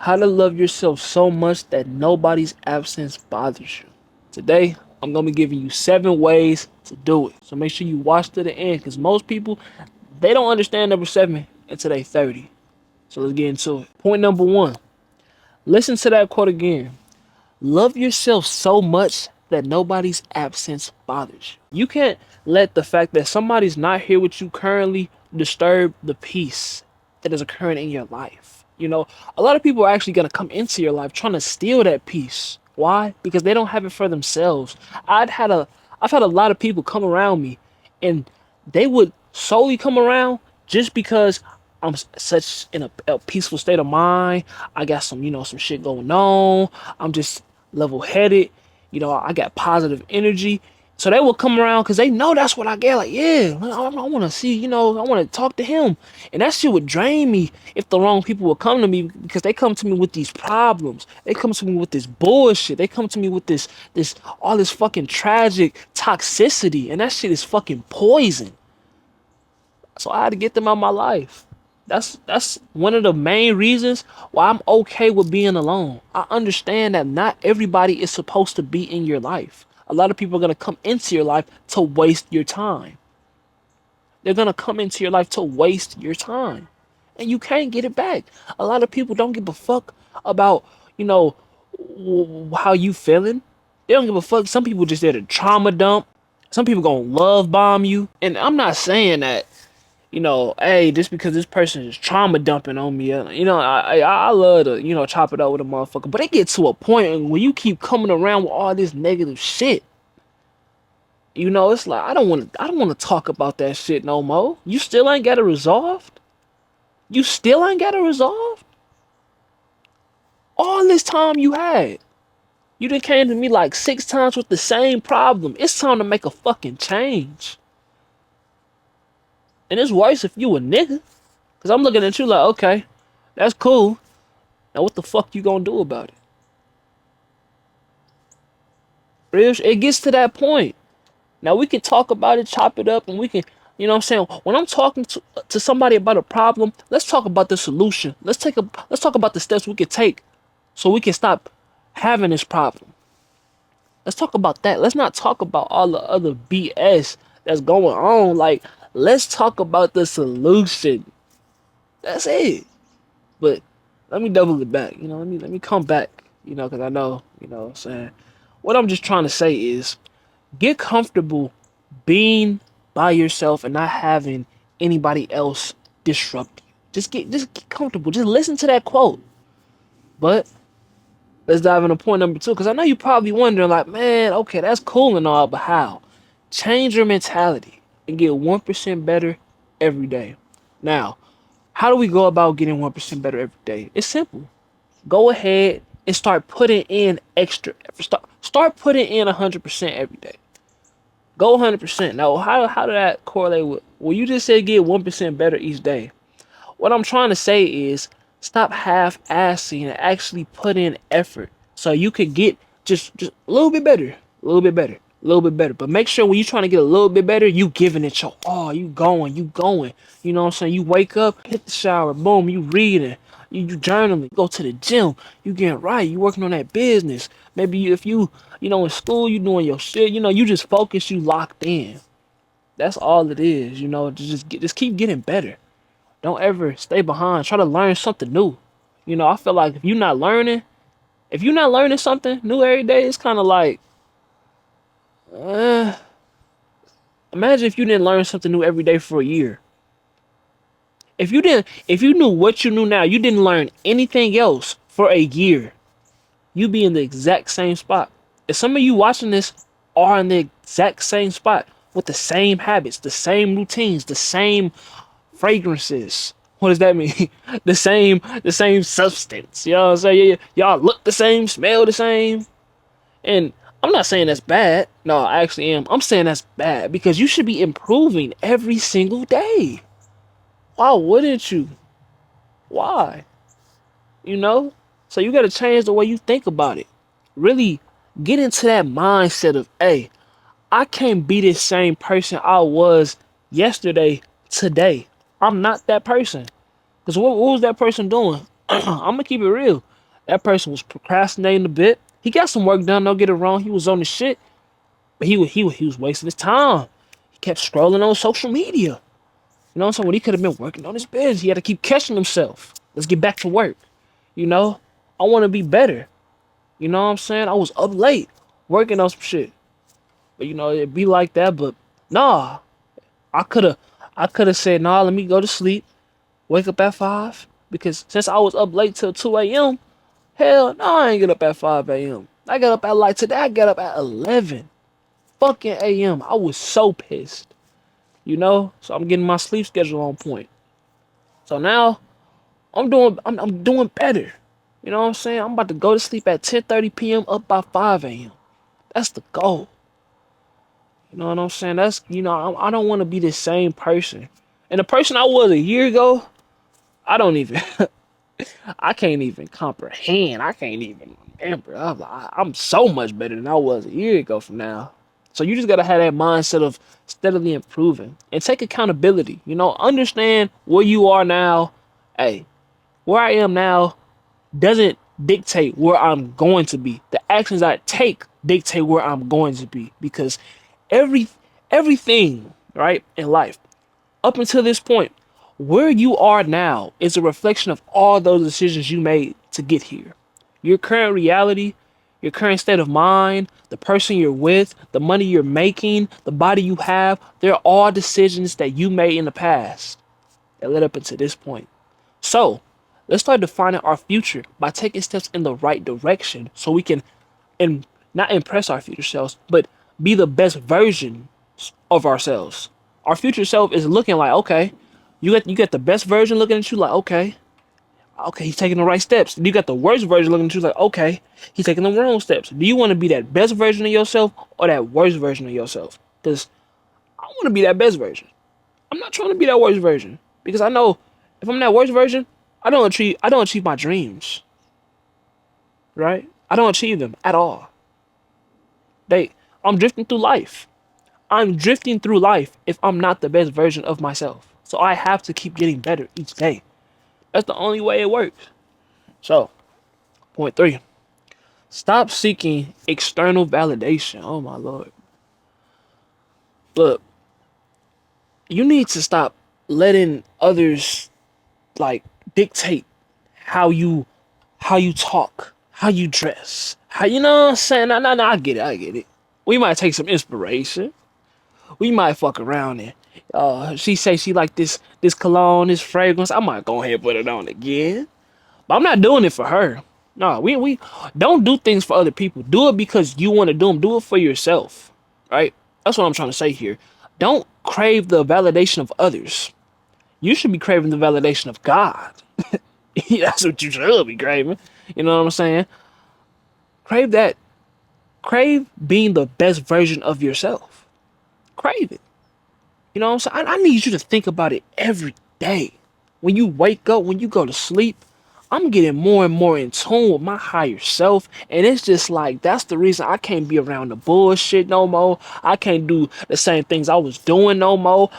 How to love yourself so much that nobody's absence bothers you. Today, I'm going to be giving you 7 ways to do it. So make sure you watch to the end because most people, they don't understand number 7 until they 30. So let's get into it. Point number 1. Listen to that quote again. Love yourself so much that nobody's absence bothers you. You can't let the fact that somebody's not here with you currently disturb the peace that is occurring in your life. A lot of people are actually going to come into your life trying to steal that peace. Why? Because they don't have it for themselves. I've had a I've had a lot of people come around me and they would solely come around just because I'm such in a peaceful state of mind. I got some shit going on. I'm just level headed. I got positive energy. So they will come around because they know that's what I get. Like, yeah, I want to see, I want to talk to him. And that shit would drain me if the wrong people would come to me because they come to me with these problems. They come to me with this bullshit. They come to me with all this fucking tragic toxicity. And that shit is fucking poison. So I had to get them out of my life. That's one of the main reasons why I'm okay with being alone. I understand that not everybody is supposed to be in your life. A lot of people are gonna come into your life to waste your time. They're gonna come into your life to waste your time. And you can't get it back. A lot of people don't give a fuck about, you know, how you feeling. They don't give a fuck. Some people just there to trauma dump. Some people gonna love bomb you. And I'm not saying that hey, just because this person is trauma dumping on me, I love to, chop it up with a motherfucker. But it gets to a point when you keep coming around with all this negative shit. It's like I don't want to talk about that shit no more. You still ain't got it resolved. You still ain't got it resolved. All this time you had, you done came to me like 6 times with the same problem. It's time to make a fucking change. And it's worse if you a nigga. Cause I'm looking at you like, okay, that's cool. Now what the fuck you gonna do about it? It gets to that point. Now we can talk about it, chop it up, and we can, what I'm saying? When I'm talking to somebody about a problem, let's talk about the solution. Let's talk about the steps we could take so we can stop having this problem. Let's talk about that. Let's not talk about all the other BS that's going on. Like, let's talk about the solution. That's it. But let me double it back. Let me come back. Because I know, what I'm saying. What I'm just trying to say is get comfortable being by yourself and not having anybody else disrupt you. Just get comfortable. Just listen to that quote. But let's dive into point number 2 because I know you're probably wondering, like, man, okay, that's cool and all, but how? Change your mentality and get 1% better every day. Now, how do we go about getting 1% better every day? It's simple. Go ahead and start putting in extra effort. Start putting in 100% every day. Go 100%. Now, how did that correlate with? Well, you just said get 1% better each day. What I'm trying to say is stop half-assing and actually put in effort so you could get just a little bit better, a little bit better, a little bit better. But make sure when you're trying to get a little bit better, you giving it your all. You going, you going. You know what I'm saying? You wake up, hit the shower, boom, you reading, you journaling, go to the gym, you getting right, you working on that business. Maybe if you in school, you doing your shit. You just focus, you locked in. That's all it is. Just keep getting better. Don't ever stay behind. Try to learn something new. I feel like if you're not learning something new every day, it's kind of like, uh, imagine if you didn't learn something new every day for a year. If you knew what you knew now, you didn't learn anything else for a year, you'd be in the exact same spot. If some of you watching this are in the exact same spot with the same habits, the same routines, the same fragrances. What does that mean? the same substance. You know what I'm saying? Y'all look the same, smell the same. And I'm not saying that's bad. No, I actually am. I'm saying that's bad because you should be improving every single day. Why wouldn't you? Why? You know? So you got to change the way you think about it. Really get into that mindset of, hey, I can't be the same person I was yesterday today. I'm not that person. Because what was that person doing? I'm gonna keep it real. That person was procrastinating a bit. He got some work done. Don't get it wrong. He was on the shit, but he was wasting his time. He kept scrolling on social media. You know what I'm saying? When he could have been working on his business, he had to keep catching himself. Let's get back to work. You know, I want to be better. You know what I'm saying? I was up late working on some shit, but you know it'd be like that. But nah, I could have, I could have said nah. Let me go to sleep. Wake up at 5 because since I was up late till 2 a.m. Hell no, I ain't get up at 5 a.m. I got up at like today. I got up at 11 fucking a.m. I was so pissed. You know, so I'm getting my sleep schedule on point. So now I'm doing better. You know what I'm saying? I'm about to go to sleep at 10:30 p.m. up by 5 a.m. That's the goal. You know what I'm saying? That's I don't want to be the same person. And the person I was a year ago, I don't even I can't even comprehend. I can't even remember. I'm so much better than I was a year ago from now. So you just gotta have that mindset of steadily improving and take accountability. You know, understand where you are now. Hey, where I am now doesn't dictate where I'm going to be. The actions I take dictate where I'm going to be because every everything, right, in life up until this point, where you are now is a reflection of all those decisions you made to get here. Your current reality, your current state of mind, the person you're with, the money you're making, the body you have, they're all decisions that you made in the past that led up into this point. So, let's start defining our future by taking steps in the right direction so we can and not impress our future selves, but be the best version of ourselves. Our future self is looking like, okay, you got the best version looking at you like, okay, he's taking the right steps. You got the worst version looking at you like, okay, he's taking the wrong steps. Do you want to be that best version of yourself or that worst version of yourself? Because I want to be that best version. I'm not trying to be that worst version because I know if I'm that worst version, I don't achieve my dreams, right? I don't achieve them at all. I'm drifting through life. I'm drifting through life if I'm not the best version of myself. So I have to keep getting better each day. That's the only way it works. So, point 3. Stop seeking external validation. Oh my lord. Look, you need to stop letting others like dictate how you talk, how you dress. How you know what I'm saying? No, I get it, I get it. We might take some inspiration. We might fuck around and she say she like this cologne, this fragrance. I might go ahead and put it on again. But I'm not doing it for her. No, we don't do things for other people. Do it because you want to do them. Do it for yourself. Right? That's what I'm trying to say here. Don't crave the validation of others. You should be craving the validation of God. That's what you should be craving. You know what I'm saying? Crave that. Crave being the best version of yourself. Crave it. You know what I'm saying? I need you to think about it every day. When you wake up, when you go to sleep, I'm getting more and more in tune with my higher self. And it's just like, that's the reason I can't be around the bullshit no more. I can't do the same things I was doing no more.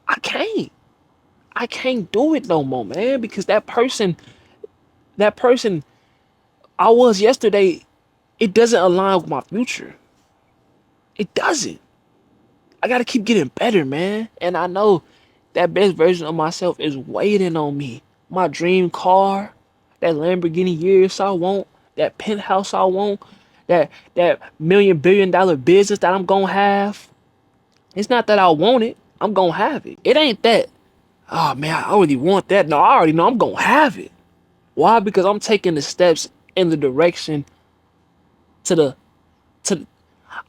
I can't. I can't do it no more, man. Because that person I was yesterday, it doesn't align with my future. It doesn't. I gotta keep getting better, man. And I know that best version of myself is waiting on me. My dream car, that Lamborghini Urus I want, that penthouse I want, that million billion dollar business that I'm gonna have. It's not that I want it. I'm gonna have it. It ain't that. Oh man, I already want that. No, I already know I'm gonna have it. Why? Because I'm taking the steps in the direction to the to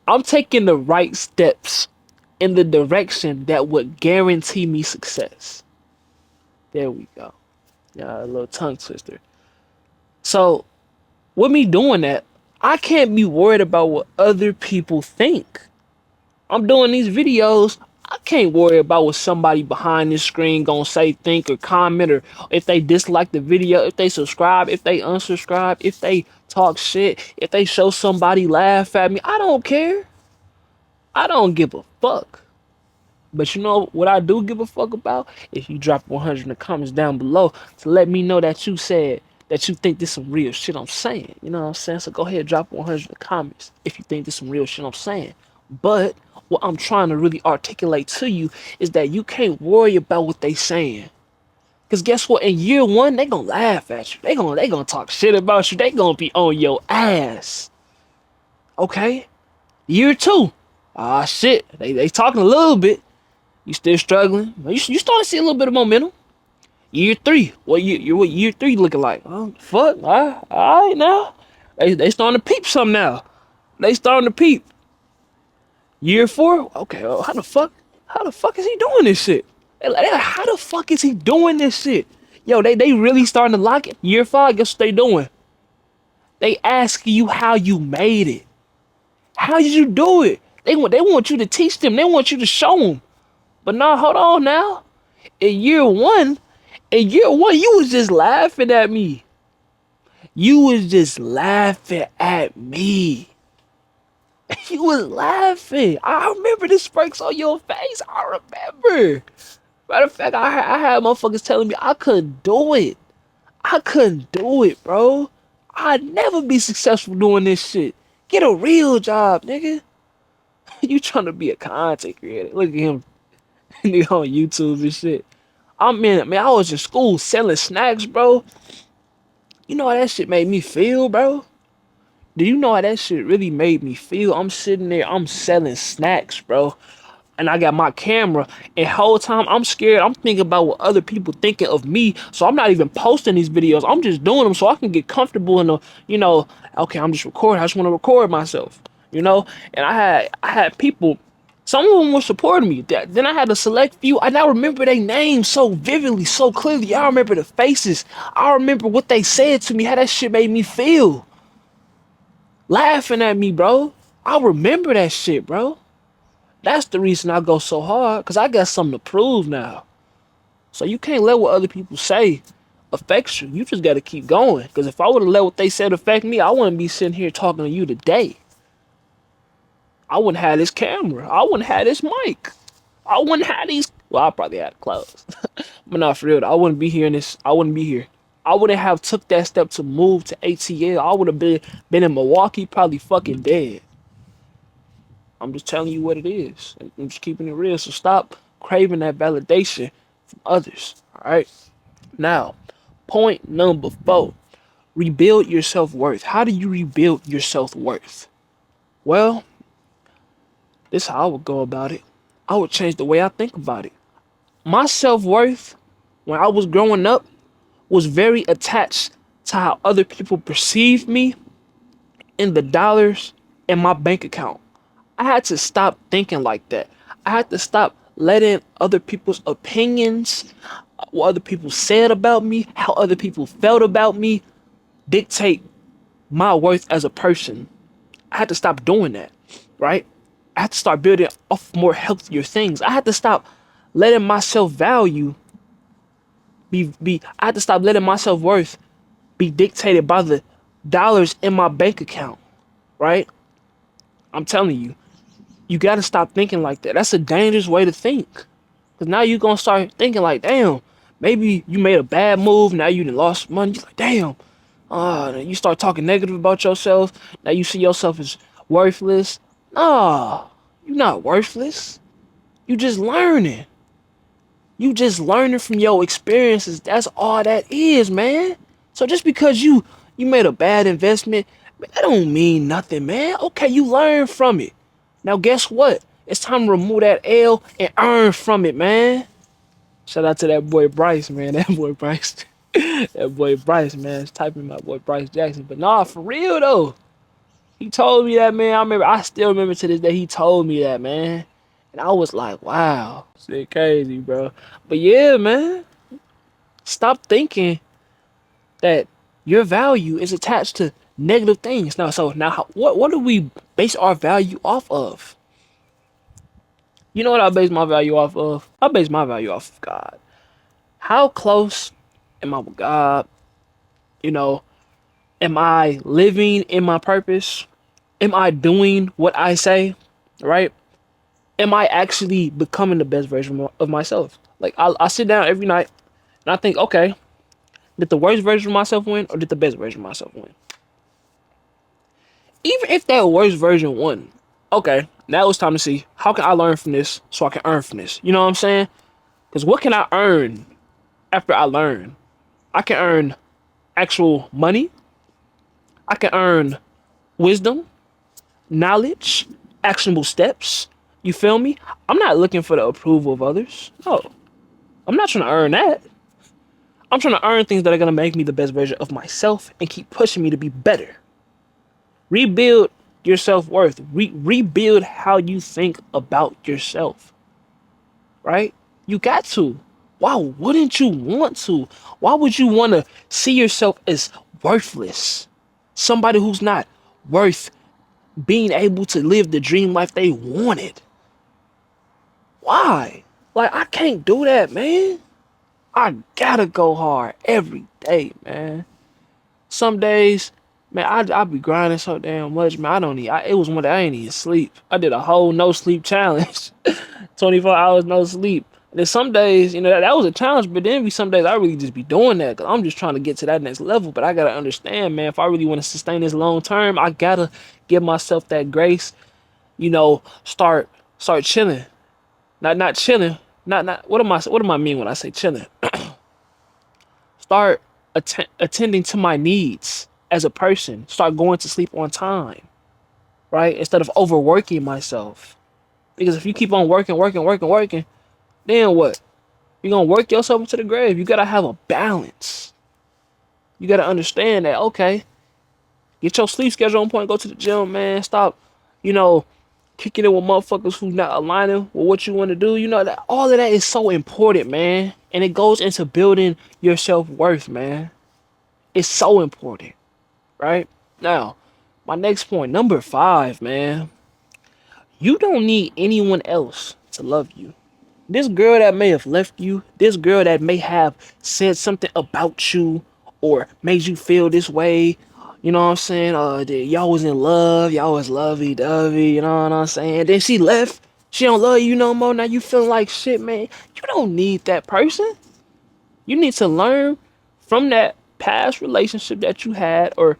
I'm taking the right steps in the direction that would guarantee me success. There we go. Yeah, a little tongue twister. So, with me doing that, I can't be worried about what other people think. I'm doing these videos. I can't worry about what somebody behind this screen gonna say, think, or comment, or if they dislike the video, if they subscribe, if they unsubscribe, if they talk shit, if they show somebody laugh at me. I don't care. I don't give a fuck. But you know what I do give a fuck about? If you drop 100 in the comments down below to let me know that you said that you think this some real shit I'm saying. You know what I'm saying? So go ahead, drop 100 in the comments if you think this some real shit I'm saying. But what I'm trying to really articulate to you is that you can't worry about what they saying. Cause guess what? In year one, they gonna laugh at you. They gonna talk shit about you. They gonna be on your ass. Okay? Year two. Ah shit. They talking a little bit. You still struggling. You start to see a little bit of momentum. Year three. What year three looking like? Oh fuck. Alright now. They starting to peep some now. They starting to peep. Year four? Okay, how the fuck is he doing this shit? How the fuck is he doing this shit? Yo, they really starting to lock it. Year five, guess what they doing? They asking you how you made it. How did you do it? They want you to teach them. They want you to show them. But nah, hold on now. In year one, you was just laughing at me. You was just laughing at me. You was laughing. I remember the sparks on your face. I remember. Matter of fact, I had motherfuckers telling me I couldn't do it. I couldn't do it, bro. I'd never be successful doing this shit. Get a real job, nigga. You trying to be a content creator. Look at him nigga on YouTube and shit. I was in school selling snacks, bro. You know how that shit made me feel, bro? Do you know how that shit really made me feel? I'm sitting there, I'm selling snacks, bro. And I got my camera, and whole time I'm scared. I'm thinking about what other people thinking of me, so I'm not even posting these videos. I'm just doing them so I can get comfortable in the, okay, I'm just recording. I just want to record myself, And I had people. Some of them were supporting me. Then I had a select few, and I remember their names so vividly, so clearly. I remember the faces. I remember what they said to me. How that shit made me feel. Laughing at me, bro. I remember that shit, bro. That's the reason I go so hard, because I got something to prove now. So you can't let what other people say affect you. You just got to keep going. Because if I would have let what they said affect me, I wouldn't be sitting here talking to you today. I wouldn't have this camera. I wouldn't have this mic. I wouldn't have these. Well, I probably had clothes. But not for real. I wouldn't be here in this. I wouldn't be here. I wouldn't have took that step to move to ATL. I would have been in Milwaukee, probably fucking dead. I'm just telling you what it is. I'm just keeping it real. So stop craving that validation from others. All right. Now, point number 4. Rebuild your self-worth. How do you rebuild your self-worth? Well, this is how I would go about it. I would change the way I think about it. My self-worth, when I was growing up, was very attached to how other people perceived me and the dollars in my bank account. I had to stop thinking like that. I had to stop letting other people's opinions, what other people said about me, how other people felt about me, dictate my worth as a person. I had to stop doing that, right? I had to start building off more healthier things. I had to stop letting my self-value I had to stop letting my self-worth be dictated by the dollars in my bank account, right? I'm telling you. You got to stop thinking like that. That's a dangerous way to think. Because now you're going to start thinking like, damn, maybe you made a bad move. Now you done lost money. You're like, damn. You start talking negative about yourself. Now you see yourself as worthless. Nah, you're not worthless. You just learning. You just learning from your experiences. That's all that is, man. So just because you made a bad investment, that don't mean nothing, man. Okay, you learn from it. Now guess what? It's time to remove that L and earn from it, man. Shout out to that boy Bryce, man. That boy Bryce. That boy Bryce, man. It's typing my boy Bryce Jackson. But nah, for real though. He told me that, man. I still remember to this day he told me that, man. And I was like, wow. Shit crazy, bro. But yeah, man. Stop thinking that your value is attached to negative things. Now, what do we base our value off of? You know what I base my value off of? I base my value off of God. How close am I with God? Am I living in my purpose? Am I doing what I say? Right? Am I actually becoming the best version of myself? Like I sit down every night and I think, okay, Did the worst version of myself win or did the best version of myself win? Even if that worst version won, okay, now it's time to see how can I learn from this so I can earn from this. You know what I'm saying? Because what can I earn after I learn? I can earn actual money. I can earn wisdom, knowledge, actionable steps. You feel me? I'm not looking for the approval of others. No, I'm not trying to earn that. I'm trying to earn things that are going to make me the best version of myself and keep pushing me to be better. Rebuild your self-worth. Rebuild how you think about yourself. Right? You got to. Why wouldn't you want to? Why would you want to see yourself as worthless? Somebody who's not worth being able to live the dream life they wanted. Why? Like, I can't do that, man. I gotta go hard every day, man. Some days, man, I be grinding so damn much, man. I don't need. It was one day I ain't even sleep. I did a whole no sleep challenge, 24 hours no sleep. And then some days, that was a challenge, but then be some days I really just be doing that because I'm just trying to get to that next level. But I gotta understand, man, if I really want to sustain this long term, I gotta give myself that grace. Start chilling, not chilling, not. What am I mean when I say chilling? Start attending to my needs as a person. Start going to sleep on time, right? Instead of overworking myself. Because if you keep on working, working, working, working, then what? You're going to work yourself into the grave. You got to have a balance. You got to understand that, okay, get your sleep schedule on point, go to the gym, man. Stop, you know, kicking it with motherfuckers who's not aligning with what you want to do. That all of that is so important, man. And it goes into building your self-worth, man. It's so important, right? Now, my next point, number 5, man. You don't need anyone else to love you. This girl that may have left you, this girl that may have said something about you or made you feel this way, you know what I'm saying? Y'all was in love, y'all was lovey-dovey, you know what I'm saying? Then she left, she don't love you no more, now you feeling like shit, man. You don't need that person. You need to learn from that past relationship that you had, or,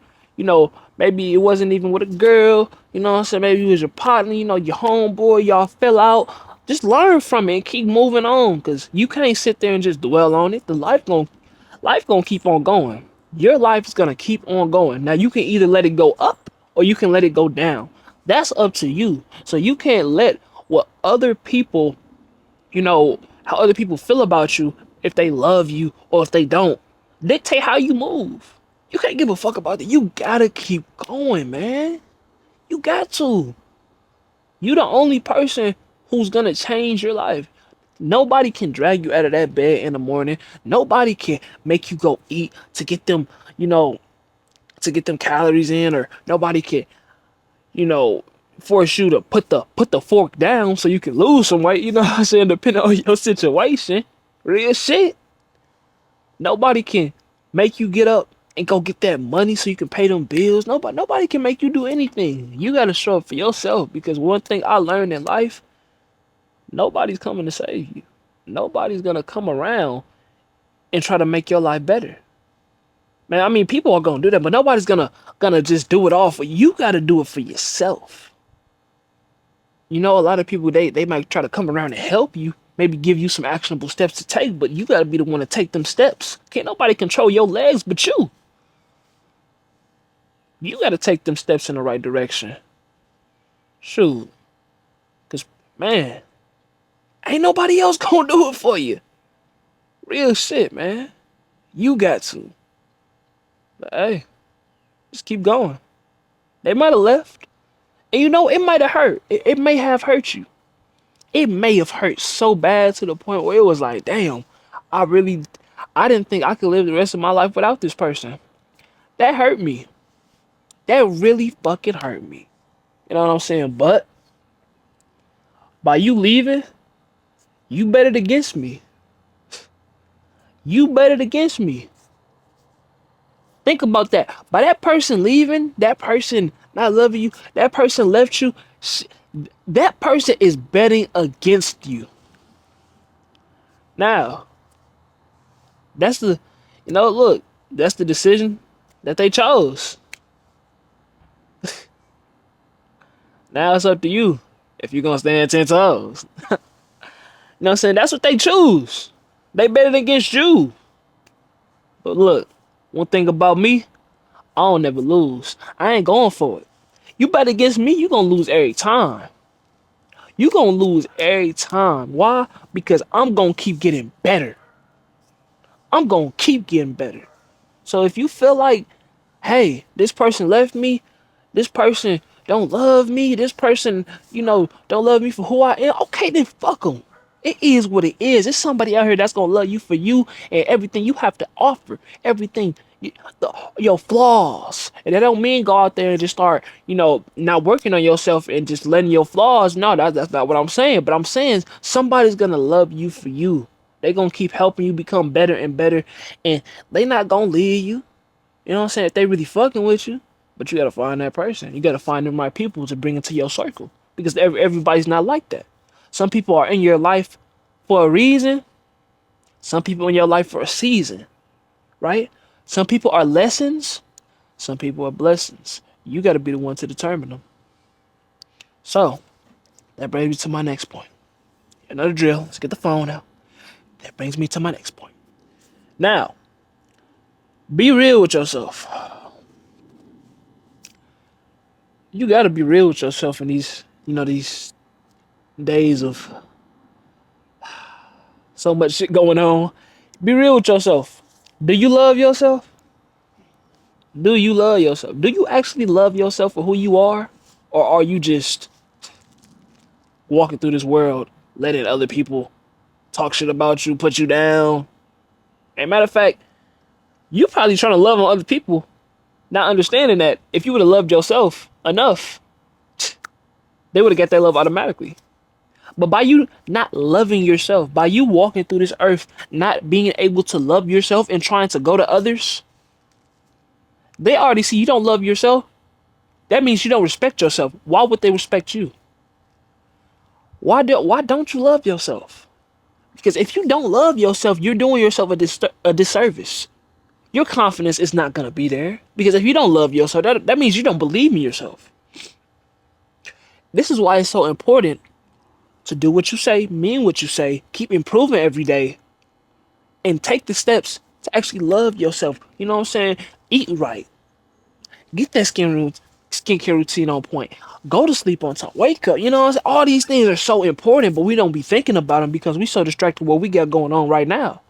maybe it wasn't even with a girl, you know what I'm saying? Maybe it was your partner, your homeboy, y'all fell out. Just learn from it and keep moving on, because you can't sit there and just dwell on it. The life gonna keep on going. Your life is gonna keep on going. Now you can either let it go up or you can let it go down. That's up to you. So you can't let what other people, how other people feel about you, if they love you or if they don't, dictate how you move. You can't give a fuck about that. You gotta keep going, man. You got to. You the only person who's gonna change your life. Nobody can drag you out of that bed in the morning. Nobody can make you go eat to get them, you know, to get them calories in, or nobody can, you know, force you to put the fork down so you can lose some weight. You know what I'm saying? Depending on your situation, real shit. Nobody can make you get up and go get that money so you can pay them bills. Nobody can make you do anything. You gotta show up for yourself, because one thing I learned in life, nobody's coming to save you. Nobody's gonna come around and try to make your life better. Man, I mean, people are gonna do that, but nobody's gonna just do it all for you. You gotta do it for yourself. A lot of people, they might try to come around and help you, maybe give you some actionable steps to take, but you gotta be the one to take them steps. Can't nobody control your legs but you. You gotta take them steps in the right direction. Shoot. Cause man, ain't nobody else gonna do it for you. Real shit, man. You got to. But hey, just keep going. They might have left. And it might have hurt. It may have hurt you. It may have hurt so bad to the point where it was like, damn, I didn't think I could live the rest of my life without this person. That hurt me. That really fucking hurt me. You know what I'm saying? But by you leaving, you bet it against me. You bet it against me. Think about that. By that person leaving, that person not loving you, that person left you, that person is betting against you. Now, that's the, You know, look, that's the decision that they chose. Now it's up to you if you're gonna stand 10 toes. You know what I'm saying? That's what they choose. They betted against you. But look, one thing about me, I don't never lose. I ain't going for it. You bet against me, you gonna lose every time. You gonna lose every time. Why? Because I'm gonna keep getting better. I'm gonna keep getting better. So if you feel like, hey, this person left me, this person don't love me, this person, don't love me for who I am, okay, then fuck them. It is what it is. There's somebody out here that's gonna love you for you and everything you have to offer, everything, your flaws. And that don't mean go out there and just start, not working on yourself and just letting your flaws. No, that's not what I'm saying. But I'm saying somebody's gonna love you for you. They gonna keep helping you become better and better, and they not gonna leave you. You know what I'm saying? If they really fucking with you, but you gotta find that person. You gotta find the right people to bring into your circle because everybody's not like that. Some people are in your life for a reason. Some people in your life for a season, right? Some people are lessons. Some people are blessings. You gotta be the one to determine them. So that brings me to my next point. Another drill. Let's get the phone out. That brings me to my next point. Now, be real with yourself. You gotta be real with yourself in these days of so much shit going on. Be real with yourself. Do you love yourself? Do you love yourself? Do you actually love yourself for who you are? Or are you just walking through this world letting other people talk shit about you, put you down? And matter of fact, you probably trying to love on other people, not understanding that if you would have loved yourself enough, they would have got that love automatically. But by you not loving yourself, by you walking through this earth, not being able to love yourself and trying to go to others, they already see you don't love yourself. That means you don't respect yourself. Why would they respect you? Why don't you love yourself? Because if you don't love yourself, you're doing yourself a disservice. Your confidence is not gonna be there. Because if you don't love yourself, that means you don't believe in yourself. This is why it's so important to do what you say, mean what you say, keep improving every day, and take the steps to actually love yourself. You know what I'm saying? Eat right. Get that skincare routine on point. Go to sleep on time. Wake up. You know what I'm saying? All these things are so important, but we don't be thinking about them because we so distracted with what we got going on right now.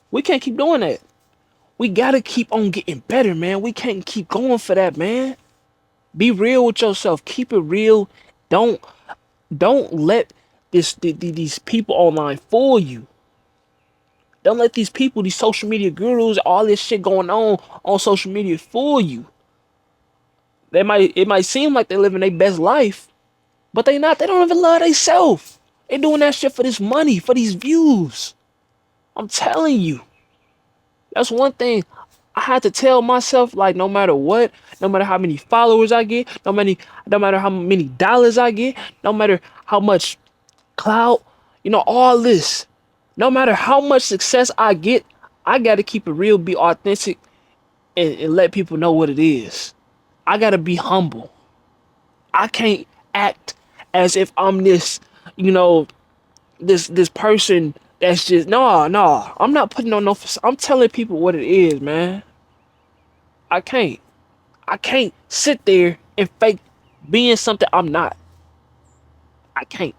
We can't keep doing that. We gotta keep on getting better, man. We can't keep going for that, man. Be real with yourself. Keep it real. Don't don't let these people online fool you. Don't let these people, these social media gurus, all this shit going on social media fool you. It might seem like they're living their best life, but they not. They don't even love themselves. They doing that shit for this money, for these views. I'm telling you. That's one thing I had to tell myself, like, no matter what, no matter how many followers I get, no matter how many dollars I get, no matter how much clout, all this. No matter how much success I get, I gotta keep it real, be authentic, and let people know what it is. I gotta be humble. I can't act as if I'm this, you know, this person that's just no. I'm not putting on no. I'm telling people what it is, man. I can't. I can't sit there and fake being something I'm not. I can't.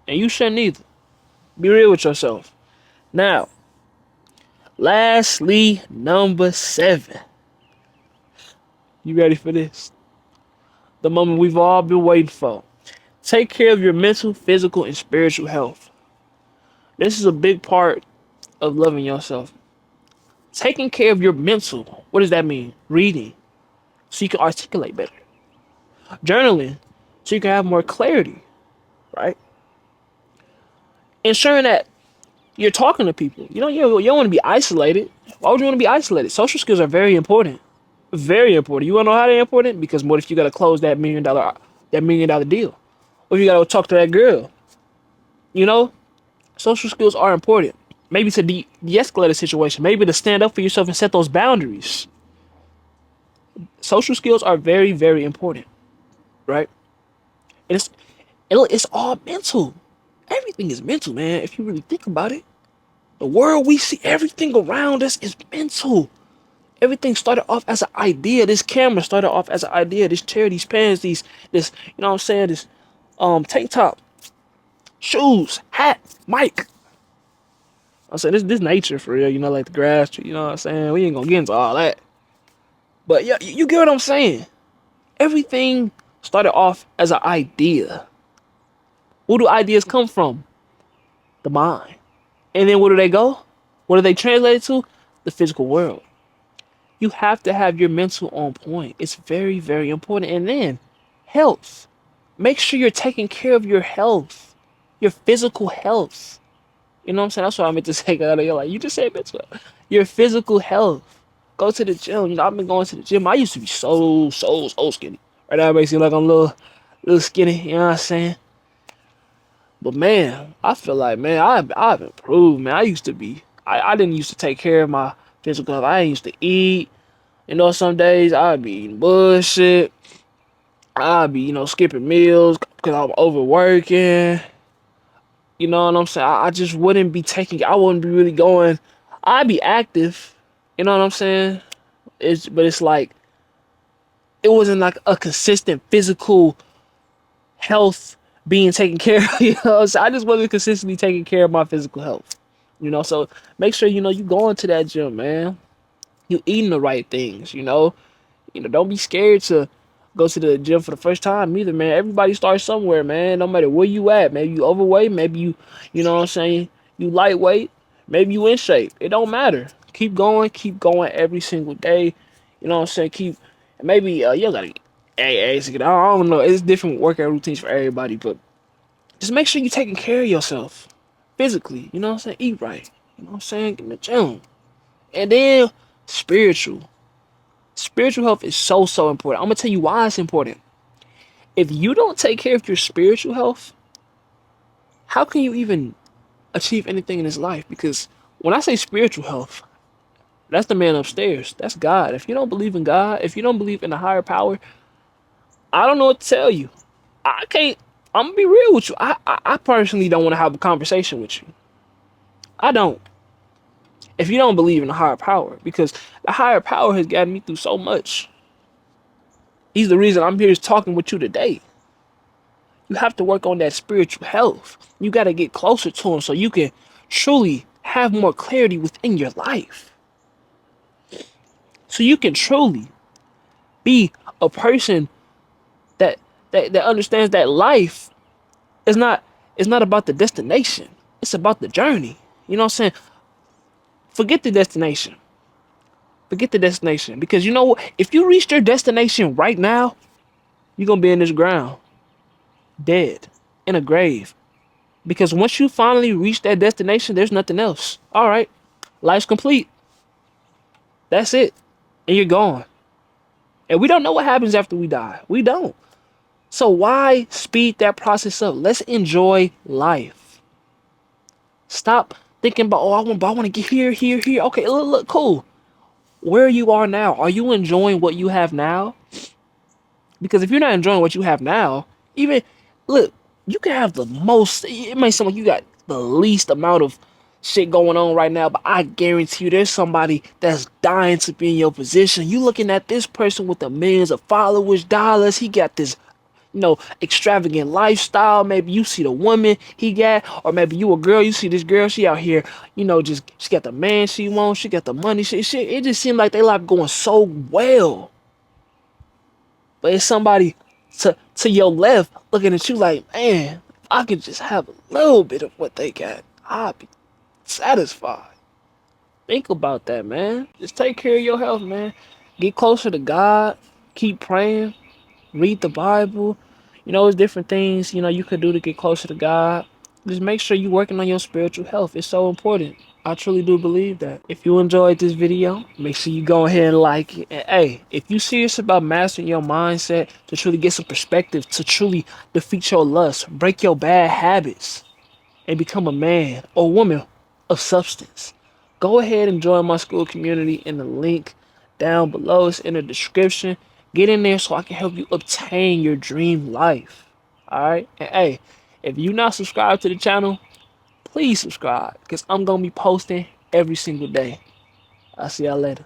And you shouldn't either. Be real with yourself. Now, lastly, number 7. You ready for this? The moment we've all been waiting for. Take care of your mental, physical, and spiritual health. This is a big part of loving yourself. Taking care of your mental. What does that mean? Reading, so you can articulate better. Journaling, so you can have more clarity, right? Ensuring that you're talking to people. You don't want to be isolated. Why would you want to be isolated? Social skills are very important. Very important. You wanna know how they're important? Because what if you gotta close that $1 million deal? Or if you gotta talk to that girl? Social skills are important. maybe to de-escalate a situation, maybe to stand up for yourself and set those boundaries. Social skills are very, very important, right? And it's all mental. Everything is mental, man. If you really think about it, the world we see, everything around us is mental. Everything started off as an idea. This camera started off as an idea. This chair, these pants, this, you know what I'm saying? This tank top, shoes, hat, mic. I'm saying this nature for real, you know, like the grass, you know what I'm saying? We ain't gonna get into all that. But yeah, you get what I'm saying. Everything started off as an idea. Where do ideas come from? The mind. And then where do they go? What do they translate to? The physical world. You have to have your mental on point. It's very, very important. And then health. Make sure you're taking care of your health, your physical health. You know what I'm saying? That's what I meant to say. You're like, you just said mental health. Your physical health. Go to the gym. You know, I've been going to the gym. I used to be so skinny. Right now, it makes me like I'm a little skinny. You know what I'm saying? But man, I feel like, man, I've improved, man. I didn't used to take care of my physical health. I didn't used to eat. You know, some days I'd be eating bullshit. I'd be, you know, skipping meals because I'm overworking. You know what I'm saying? I just wouldn't be I wouldn't be really going. I'd be active. You know what I'm saying? But it's like, it wasn't like a consistent physical health being taken care of. You know, so I just wasn't consistently taking care of my physical health. You know, so make sure, you know, you going to that gym, man. You eating the right things, you know. Don't be scared to go to the gym for the first time either, man. Everybody starts somewhere, man. No matter where you at. Maybe you overweight, maybe you know what I'm saying, you lightweight, maybe you in shape. It don't matter. Keep going every single day. You know what I'm saying? Maybe you gotta I don't know. It's different workout routines for everybody, but just make sure you're taking care of yourself physically. You know what I'm saying? Eat right. You know what I'm saying? Get in the gym. And then spiritual. Spiritual health is so important. I'm gonna tell you why it's important. If you don't take care of your spiritual health, how can you even achieve anything in this life? Because when I say spiritual health, that's the man upstairs. That's God. If you don't believe in God, if you don't believe in a higher power, I don't know what to tell you. I can't. I'm gonna be real with you. I personally don't want to have a conversation with you. I don't. If you don't believe in a higher power, because the higher power has gotten me through so much. He's the reason I'm here talking with you today. You have to work on that spiritual health. You got to get closer to him so you can truly have more clarity within your life. So you can truly be a person that that understands that life is not about the destination. It's about the journey. You know what I'm saying? Forget the destination. Forget the destination. Because you know what? If you reach your destination right now, you're gonna be in this ground. Dead. In a grave. Because once you finally reach that destination, there's nothing else. Alright. Life's complete. That's it. And you're gone. And we don't know what happens after we die. We don't. So why speed that process up? Let's enjoy life. Stop thinking about, oh, I want to get here. Okay, look, cool. Where you are now, are you enjoying what you have now? Because if you're not enjoying what you have now, even, look, you can have the most, it may seem like you got the least amount of shit going on right now, but I guarantee you there's somebody that's dying to be in your position. You looking at this person with the millions of followers, dollars, he got this, you know, extravagant lifestyle. Maybe you see the woman he got, or maybe you a girl, you see this girl, she out here, you know, just, she got the man she wants, she got the money, it just seemed like they life going so well. But it's somebody to your left looking at you like, man, if I could just have a little bit of what they got, I'd be satisfied. Think about that, man. Just take care of your health, man. Get closer to God. Keep praying. Read the Bible. You know, there's different things, you know, you could do to get closer to God. Just make sure you're working on your spiritual health. It's so important. I truly do believe that. If you enjoyed this video, make sure you go ahead and like it. And hey, if you're serious about mastering your mindset to truly get some perspective, to truly defeat your lust, break your bad habits, and become a man or woman of substance. Go ahead and join my school community in the link down below. It's in the description. Get in there so I can help you obtain your dream life. Alright? And hey, if you not subscribed to the channel, please subscribe because I'm gonna be posting every single day. I'll see y'all later.